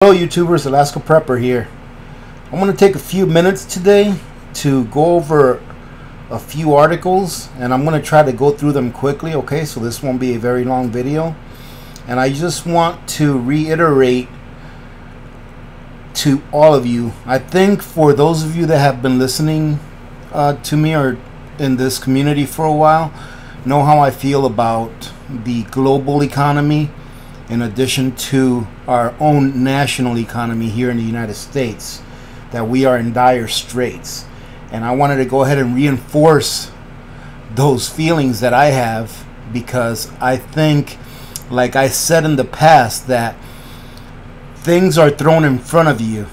Hello YouTubers, Alaska Prepper here. I'm going to take a few minutes today to go over a few articles, and I'm going to try to go through them quickly, okay? So this won't be a very long video. And I just want to reiterate to all of you, I think for those of you that have been listening to me or in this community for a while, know how I feel about the global economy in addition to our own national economy here in the United States, that we are in dire straits. And I wanted to go ahead and reinforce those feelings that I have, because I think, like I said in the past, that things are thrown in front of you,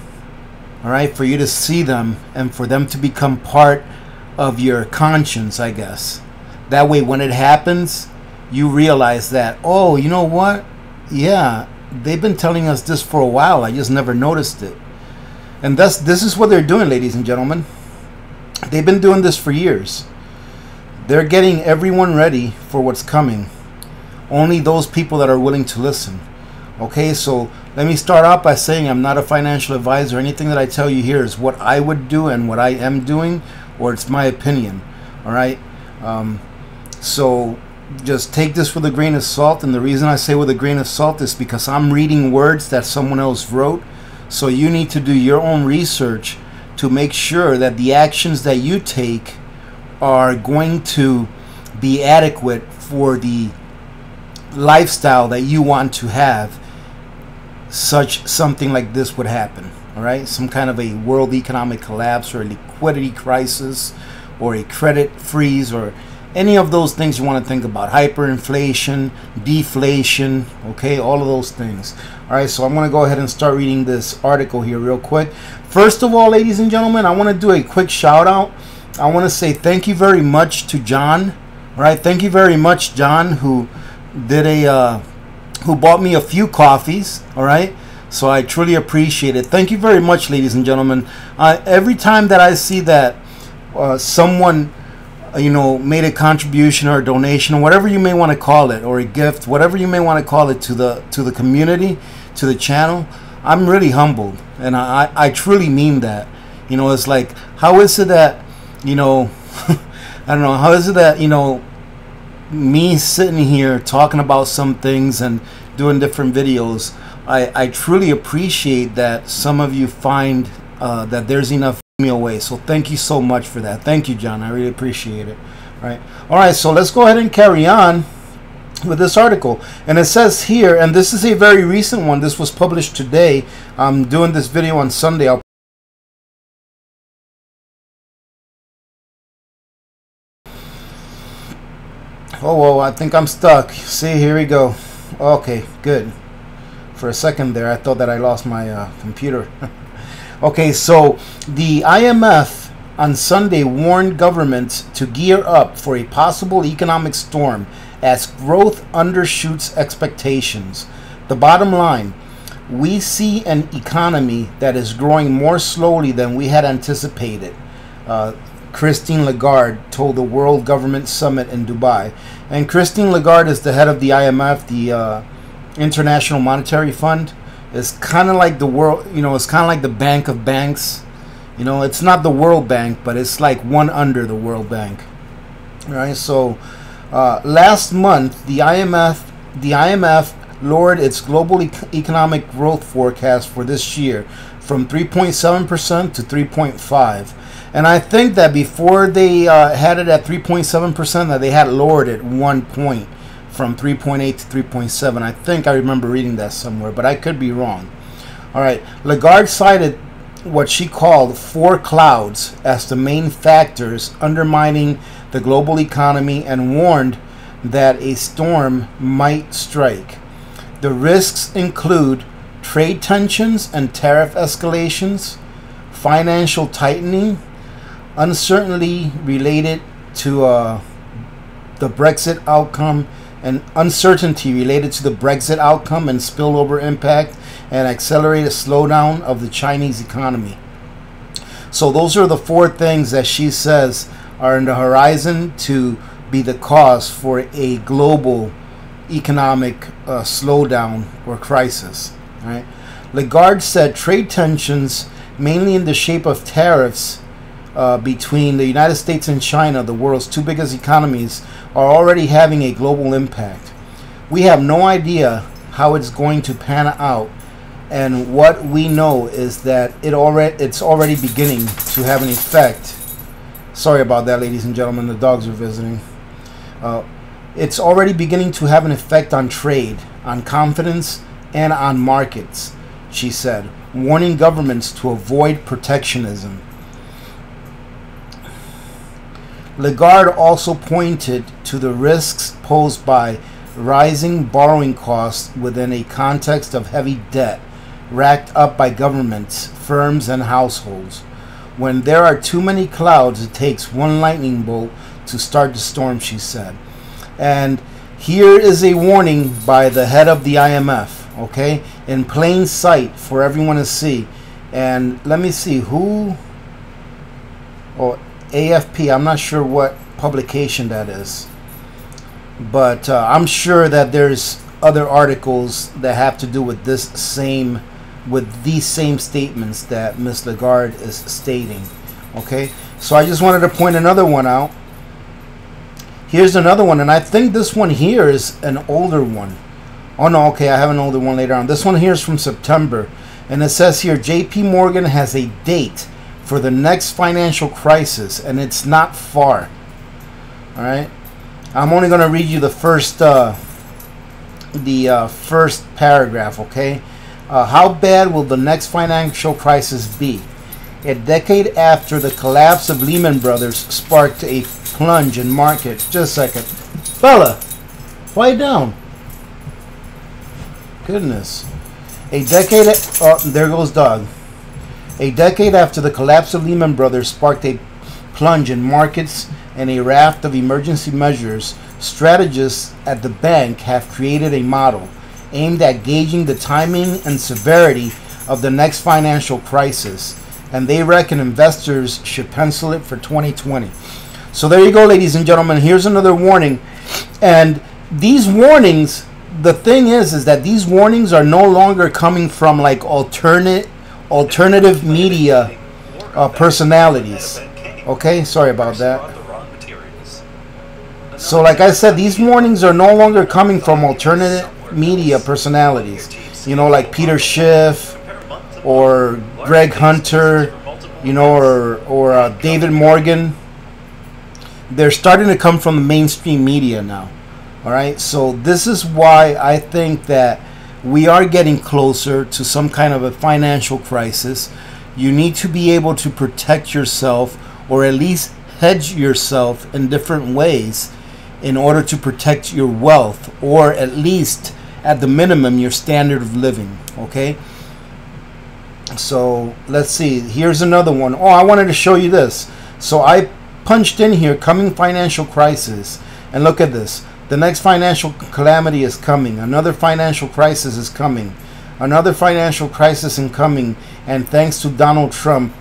all right, for you to see them and for them to become part of your conscience, I guess. That way when it happens, you realize that, oh, you know what? Yeah, they've been telling us this for a while. I just never noticed it. And this is what they're doing, ladies and gentlemen. They've been doing this for years. They're getting everyone ready for what's coming. Only those people that are willing to listen. Okay, so let me start out by saying I'm not a financial advisor. Anything that I tell you here is what I would do and what I am doing, or it's my opinion. All right, so just take this with a grain of salt. And the reason I say with a grain of salt is because I'm reading words that someone else wrote. So you need to do your own research to make sure that the actions that you take are going to be adequate for the lifestyle that you want to have, such something like this would happen. All right, some kind of a world economic collapse or a liquidity crisis or a credit freeze or any of those things you want to think about. Hyperinflation, deflation, okay, all of those things. All right, so I'm going to go ahead and start reading this article here real quick. First of all, ladies and gentlemen, I want to do a quick shout out. I want to say thank you very much to John. All right, thank you very much, John, who did who bought me a few coffees. All right, so I truly appreciate it. Thank you very much, ladies and gentlemen. Every time that I see that someone made a contribution or a donation or whatever you may want to call it, or a gift, whatever you may want to call it, to the community, to the channel, I'm really humbled, and I truly mean that. It's like, how is it that I don't know, how is it that me sitting here talking about some things and doing different videos, I truly appreciate that some of you find that there's enough me away. So thank you so much for that. Thank you, John. I really appreciate it. All right, so let's go ahead and carry on with this article. And it says here, and this is a very recent one, this was published today. I'm doing this video on Sunday. Oh, I think I'm stuck. See, here we go. Okay, good. For a second there, I thought that I lost my computer. Okay, so the IMF on Sunday warned governments to gear up for a possible economic storm as growth undershoots expectations. The bottom line, we see an economy that is growing more slowly than we had anticipated, Christine Lagarde told the World Government Summit in Dubai. And Christine Lagarde is the head of the IMF, the International Monetary Fund. It's kind of like the world, it's kind of like the Bank of Banks. It's not the World Bank, but it's like one under the World Bank. All right, so last month, the IMF lowered its global economic growth forecast for this year from 3.7% to 3.5%. And I think that before they had it at 3.7%, that they had lowered it 1 point. From 3.8 to 3.7. I think I remember reading that somewhere, but I could be wrong. All right, Lagarde cited what she called 4 clouds as the main factors undermining the global economy and warned that a storm might strike. The risks include trade tensions and tariff escalations, financial tightening, uncertainty related to the Brexit outcome, and uncertainty related to the Brexit outcome and spillover impact, and accelerated slowdown of the Chinese economy. So those are the 4 things that she says are in the horizon to be the cause for a global economic slowdown or crisis. Right? Lagarde said trade tensions, mainly in the shape of tariffs between the United States and China, the world's two biggest economies, are already having a global impact. We have no idea how it's going to pan out, and what we know is that it's already beginning to have an effect. Sorry about that, ladies and gentlemen, the dogs are visiting. It's already beginning to have an effect on trade, on confidence, and on markets, she said, warning governments to avoid protectionism. Lagarde also pointed to the risks posed by rising borrowing costs within a context of heavy debt racked up by governments, firms, and households. When there are too many clouds, it takes one lightning bolt to start the storm, she said. And here is a warning by the head of the IMF, okay, in plain sight for everyone to see. And let me see who, or AFP, I'm not sure what publication that is, but I'm sure that there's other articles that have to do with these same statements that Ms. Lagarde is stating. Okay, so I just wanted to point another one out. Here's another one, and I think this one here is an older one. Oh no, okay, I have an older one later on. This one here is from September, and it says here, JP Morgan has a date for the next financial crisis, and it's not far. All right, I'm only going to read you the first paragraph. Okay, how bad will the next financial crisis be? A decade after the collapse of Lehman Brothers sparked a plunge in market. Just a second, fella, quiet down. Goodness. A decade. Oh, there goes dog. A decade after the collapse of Lehman Brothers sparked a plunge in markets and a raft of emergency measures, strategists at the bank have created a model aimed at gauging the timing and severity of the next financial crisis, and they reckon investors should pencil it for 2020. So there you go, ladies and gentlemen. Here's another warning. And these warnings, the thing is that these warnings are no longer coming from like alternative media personalities. Okay, sorry about that. So like I said, these warnings are no longer coming from alternative media personalities. You know, like Peter Schiff or Greg Hunter, you know, or David Morgan. They're starting to come from the mainstream media now. All right, so this is why I think that we are getting closer to some kind of a financial crisis. You need to be able to protect yourself, or at least hedge yourself in different ways in order to protect your wealth, or at least at the minimum your standard of living. Okay, so let's see, here's another one. Oh, I wanted to show you this. So I punched in here coming financial crisis, and look at this. The next financial calamity is coming. Another financial crisis is coming. Another financial crisis is coming. And thanks to Donald Trump.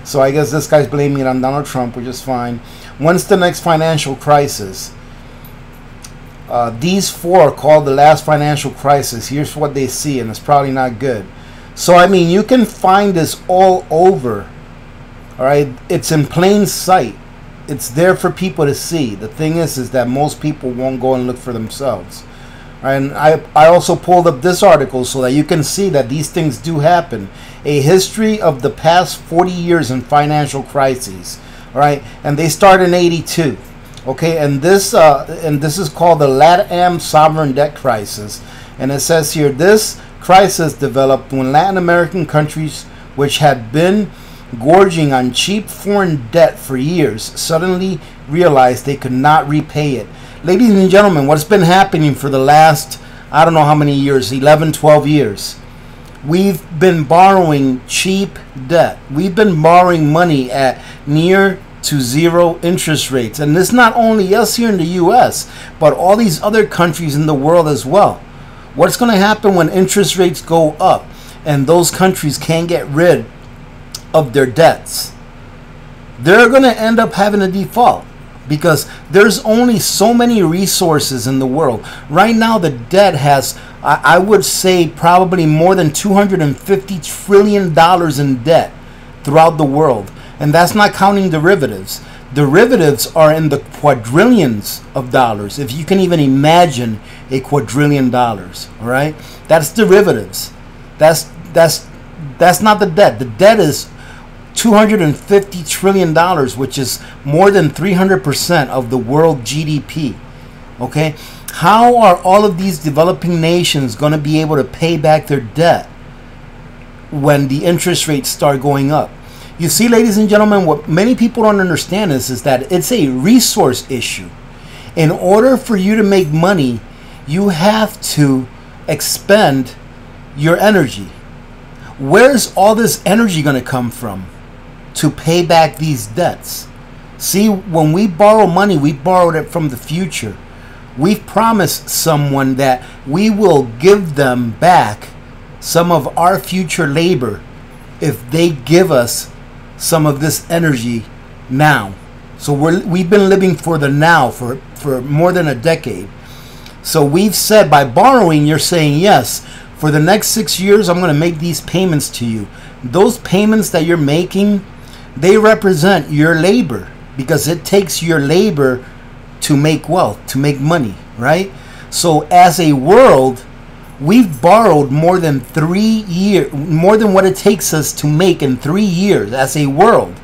So I guess this guy's blaming it on Donald Trump, which is fine. When's the next financial crisis? These four are called the last financial crisis. Here's what they see, and it's probably not good. So, I mean, you can find this all over. All right? It's in plain sight. It's there for people to see. The thing is that most people won't go and look for themselves. And I also pulled up this article so that you can see that these things do happen. A history of the past 40 years in financial crises. All right, and they start in '82. Okay, and this is called the LATAM sovereign debt crisis. And it says here, this crisis developed when Latin American countries, which had been gorging on cheap foreign debt for years, suddenly realized they could not repay it. Ladies and gentlemen, what's been happening for the last, I don't know how many years, 11, 12 years, we've been borrowing cheap debt. We've been borrowing money at near to zero interest rates. And this not only us here in the US, but all these other countries in the world as well. What's going to happen when interest rates go up and those countries can't get rid of their debts? They're going to end up having a default, because there's only so many resources in the world. Right now the debt has I would say probably more than $250 trillion in debt throughout the world. And that's not counting derivatives. Derivatives are in the quadrillions of dollars, if you can even imagine a quadrillion dollars. All right, that's derivatives. That's not the debt. The debt is $250 trillion, which is more than 300% of the world GDP. Okay, how are all of these developing nations going to be able to pay back their debt when the interest rates start going up? You see, ladies and gentlemen, what many people don't understand is that it's a resource issue. In order for you to make money, you have to expend your energy. Where's all this energy going to come from to pay back these debts? See, when we borrow money, we borrowed it from the future. We've promised someone that we will give them back some of our future labor if they give us some of this energy now. So we've been living for the now for more than a decade. So we've said, by borrowing, you're saying, yes, for the next 6 years, I'm going to make these payments to you. Those payments that you're making, they represent your labor, because it takes your labor to make wealth, to make money, right? So as a world, we've borrowed more than 3 years, more than what it takes us to make in 3 years. As a world,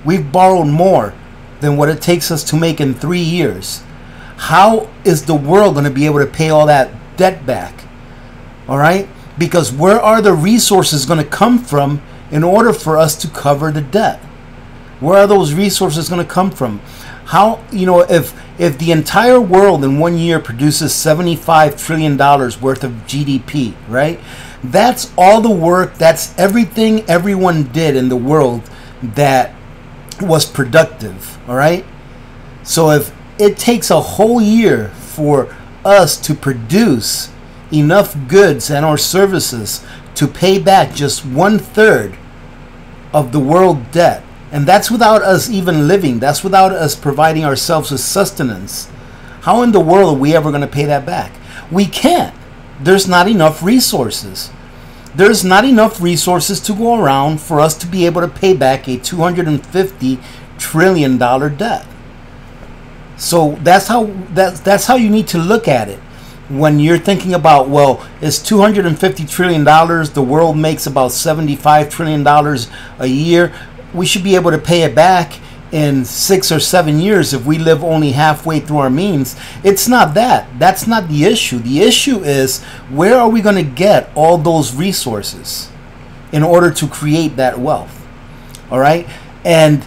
we've borrowed more than what it takes us to make in 3 years. How is the world going to be able to pay all that debt back? All right, because where are the resources going to come from in order for us to cover the debt? Where are those resources going to come from? How, if the entire world in 1 year produces $75 trillion worth of GDP, right? That's all the work, that's everything everyone did in the world that was productive, all right? So if it takes a whole year for us to produce enough goods and or services to pay back just 1/3 of the world debt, and that's without us even living, that's without us providing ourselves with sustenance, how in the world are we ever going to pay that back? We can't. There's not enough resources. There's not enough resources to go around for us to be able to pay back a $250 trillion debt. So that's how you need to look at it. When you're thinking about, well, it's $250 trillion, the world makes about $75 trillion a year, we should be able to pay it back in 6 or 7 years if we live only halfway through our means. It's not that. That's not the issue. The issue is, where are we going to get all those resources in order to create that wealth? All right? And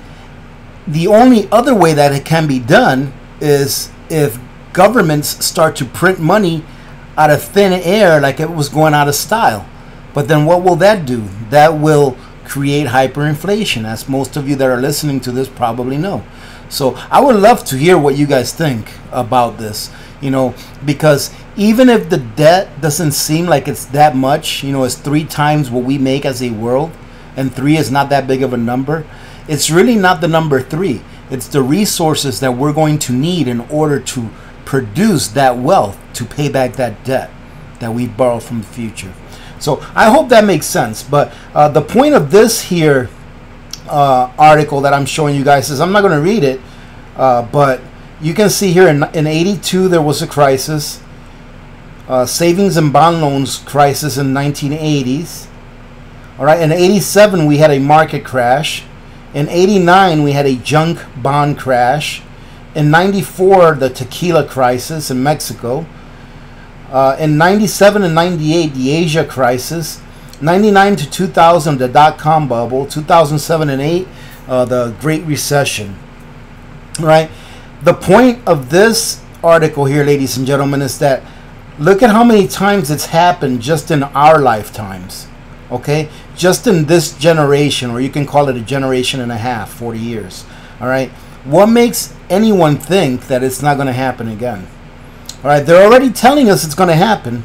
the only other way that it can be done is if governments start to print money out of thin air like it was going out of style. But then what will that do? That will create hyperinflation, as most of you that are listening to this probably know. So I would love to hear what you guys think about this, because even if the debt doesn't seem like it's that much, it's 3 times what we make as a world, and 3 is not that big of a number, it's really not the number 3. It's the resources that we're going to need in order to produce that wealth to pay back that debt that we borrowed from the future. So I hope that makes sense. But the point of this here article that I'm showing you guys is, I'm not going to read it, but you can see here in 82 there was a crisis, savings and bond loans crisis in 1980s. All right, in 87 we had a market crash. In 89 we had a junk bond crash. In 94, the tequila crisis in Mexico. In 97 and 98, the Asia crisis. 99 to 2000, the dot-com bubble. 2007 and 8, the Great Recession. Right? The point of this article here, ladies and gentlemen, is that look at how many times it's happened just in our lifetimes. Okay? Just in this generation, or you can call it a generation and a half, 40 years. All right? What makes anyone think that it's not going to happen again? All right, they're already telling us it's going to happen.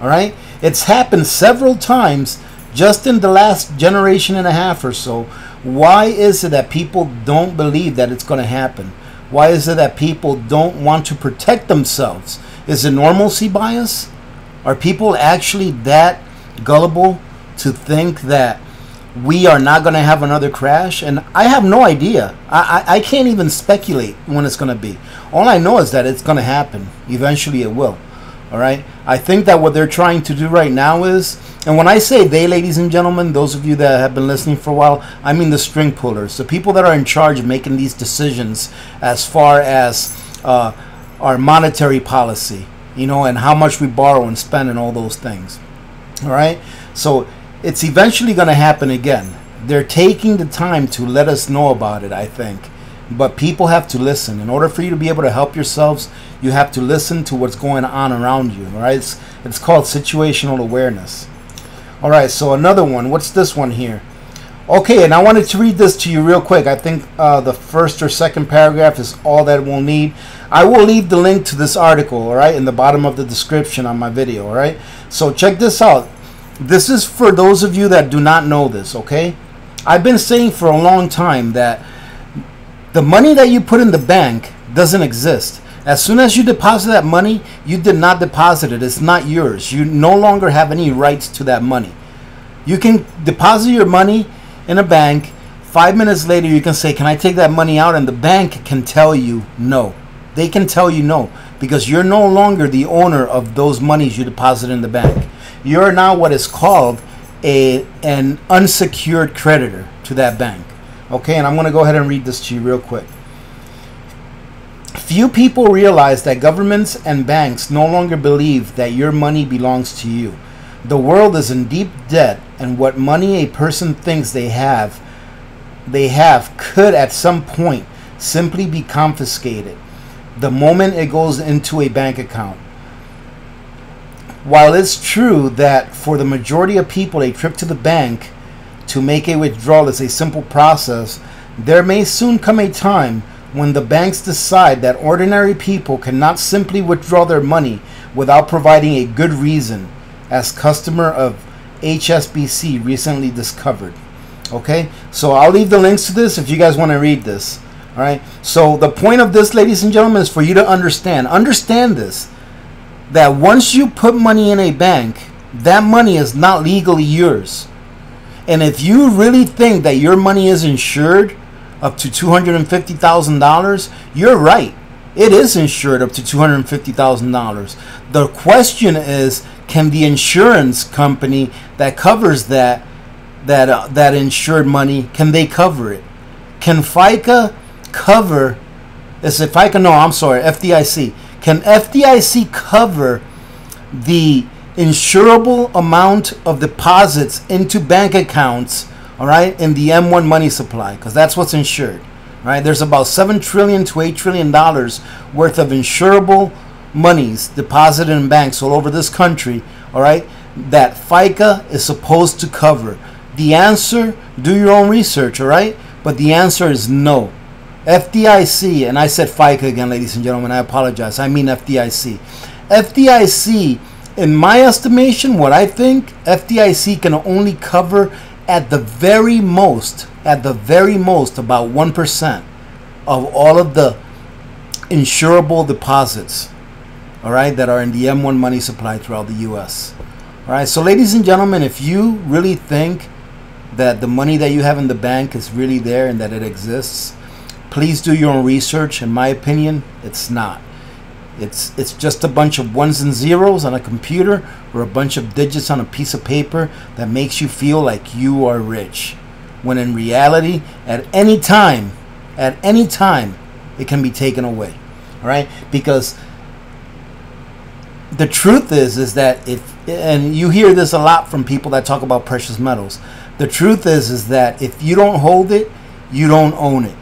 All right, it's happened several times just in the last generation and a half or so. Why is it that people don't believe that it's going to happen? Why is it that people don't want to protect themselves? Is it normalcy bias? Are people actually that gullible to think that we are not going to have another crash? And I have no idea. I can't even speculate when it's going to be. All I know is that it's going to happen. Eventually it will. All right. I think that what they're trying to do right now is, and when I say they, ladies and gentlemen, those of you that have been listening for a while, I mean the string pullers, the people that are in charge of making these decisions as far as our monetary policy, you know, and how much we borrow and spend and all those things. All right. So it's eventually going to happen again. They're taking the time to let us know about it, I think. But people have to listen. In order for you to be able to help yourselves, you have to listen to what's going on around you. All right, it's called situational awareness. All right, so another one. What's this one here? Okay, and I wanted to read this to you real quick. I think the first or second paragraph is all that we'll need. I will leave the link to this article, all right, in the bottom of the description on my video, all right? So check this out. This is for those of you that do not know this, okay? I've been saying for a long time that the money that you put in the bank doesn't exist. As soon as you deposit that money, you did not deposit it. It's not yours. You no longer have any rights to that money. You can deposit your money in a bank. 5 minutes later, you can say, can I take that money out? And the bank can tell you no. They can tell you no, because you're no longer the owner of those monies you deposit in the bank. You're now what is called an unsecured creditor to that bank. Okay, and I'm going to go ahead and read this to you real quick. Few people realize that governments and banks no longer believe that your money belongs to you. The world is in deep debt, and what money a person thinks they have could at some point simply be confiscated the moment it goes into a bank account. While it's true that for the majority of people a trip to the bank to make a withdrawal is a simple process, there may soon come a time when the banks decide that ordinary people cannot simply withdraw their money without providing a good reason, as customer of HSBC recently discovered. Okay, so I'll leave the links to this if you guys want to read this. All right, so the point of this, ladies and gentlemen, is for you to understand this, that once you put money in a bank, that money is not legally yours. And if you really think that your money is insured up to $250,000, you're right. It is insured up to $250,000. The question is, can the insurance company that covers that insured money, can they cover it? Can FICA cover? Is it FICA? No, I'm sorry, FDIC. Can FDIC cover the insurable amount of deposits into bank accounts, all right, in the M1 money supply? Because that's what's insured, right? There's about $7 trillion to $8 trillion worth of insurable monies deposited in banks all over this country, all right, that FICA is supposed to cover. The answer, do your own research, all right, but the answer is no. FDIC, and I said FICA again, ladies and gentlemen, I apologize, I mean FDIC. FDIC, in my estimation, what I think, FDIC can only cover at the very most, about 1% of all of the insurable deposits, all right, that are in the M1 money supply throughout the U.S. All right, so ladies and gentlemen, if you really think that the money that you have in the bank is really there and that it exists, please do your own research. In my opinion, it's not. It's just a bunch of ones and zeros on a computer, or a bunch of digits on a piece of paper that makes you feel like you are rich, when in reality, at any time, it can be taken away. All right, because the truth is that and you hear this a lot from people that talk about precious metals. The truth is that if you don't hold it, you don't own it.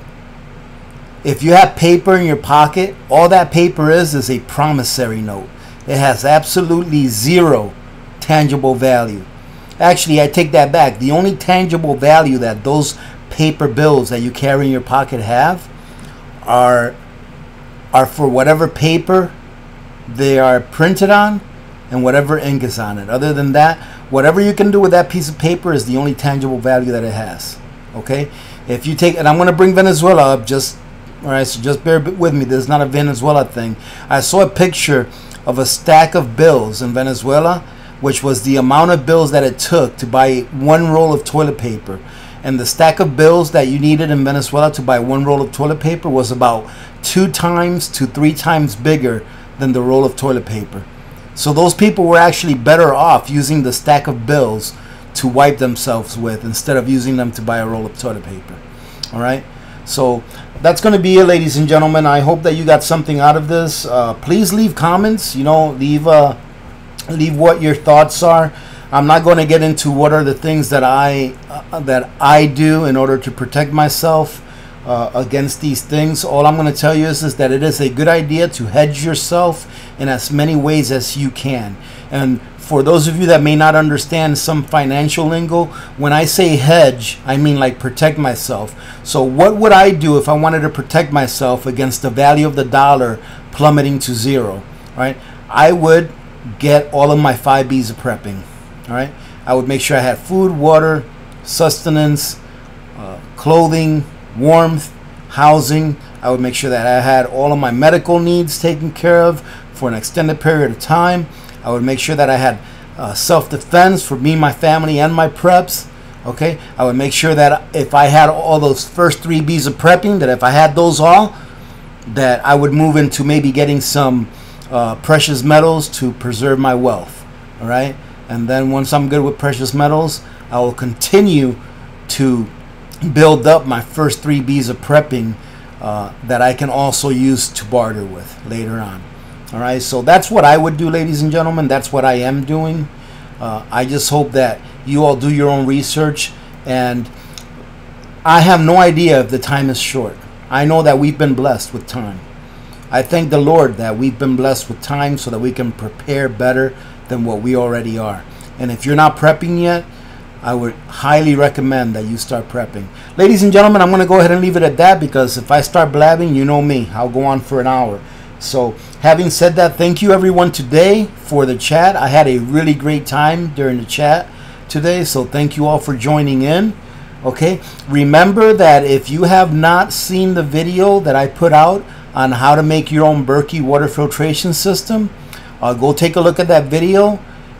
If you have paper in your pocket, all that paper is a promissory note. It has absolutely zero tangible value. Actually, I take that back. The only tangible value that those paper bills that you carry in your pocket have are for whatever paper they are printed on and whatever ink is on it. Other than that, whatever you can do with that piece of paper is the only tangible value that it has. Okay? If you take, and I'm going to bring Venezuela up, all right, so just bear with me. This is not a Venezuela thing. I saw a picture of a stack of bills in Venezuela, which was the amount of bills that it took to buy one roll of toilet paper. And the stack of bills that you needed in Venezuela to buy one roll of toilet paper was about 2 times to 3 times bigger than the roll of toilet paper. So those people were actually better off using the stack of bills to wipe themselves with instead of using them to buy a roll of toilet paper. All right, so that's going to be it, ladies and gentlemen. I hope that you got something out of this. Please leave comments, you know, leave what your thoughts are. I'm not going to get into what are the things that I do in order to protect myself against these things. All I'm going to tell you is that it is a good idea to hedge yourself in as many ways as you can. And for those of you that may not understand some financial lingo, when I say hedge, I mean like protect myself. So what would I do if I wanted to protect myself against the value of the dollar plummeting to zero? Right? I would get all of my 5 B's of prepping. All right? I would make sure I had food, water, sustenance, clothing, warmth, housing. I would make sure that I had all of my medical needs taken care of for an extended period of time. I would make sure that I had self-defense for me, my family, and my preps. Okay, I would make sure that if I had all those first 3 B's of prepping, that if I had those all, that I would move into maybe getting some precious metals to preserve my wealth. All right, and then once I'm good with precious metals, I will continue to build up my first 3 B's of prepping that I can also use to barter with later on. All right, so that's what I would do, ladies and gentlemen. That's what I am doing. I just hope that you all do your own research, and I have no idea if the time is short. I know that we've been blessed with time. I thank the Lord that we've been blessed with time so that we can prepare better than what we already are. And if you're not prepping yet, I would highly recommend that you start prepping. Ladies and gentlemen, I'm going to go ahead and leave it at that, because if I start blabbing, you know me, I'll go on for an hour. So having said that, thank you everyone today for the chat. I had a really great time during the chat today, so thank you all for joining in. Okay, remember that if you have not seen the video that I put out on how to make your own Berkey water filtration system, go take a look at that video.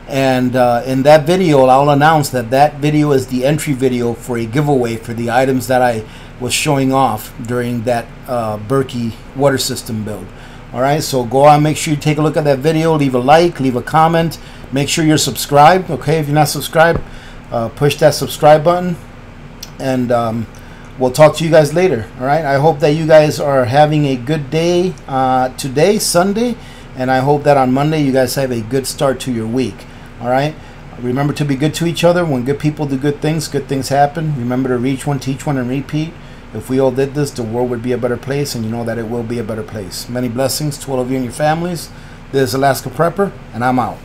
And in that video, I'll announce that that video is the entry video for a giveaway for the items that I was showing off during that Berkey water system build. All right, so go on, make sure you take a look at that video, leave a like, leave a comment, make sure you're subscribed. Okay, if you're not subscribed, push that subscribe button, and we'll talk to you guys later. All right, I hope that you guys are having a good day today, Sunday, and I hope that on Monday you guys have a good start to your week. All right, remember to be good to each other. When good people do good things happen. Remember to reach one, teach one, and repeat. If we all did this, the world would be a better place, and you know that it will be a better place. Many blessings to all of you and your families. This is Alaska Prepper, and I'm out.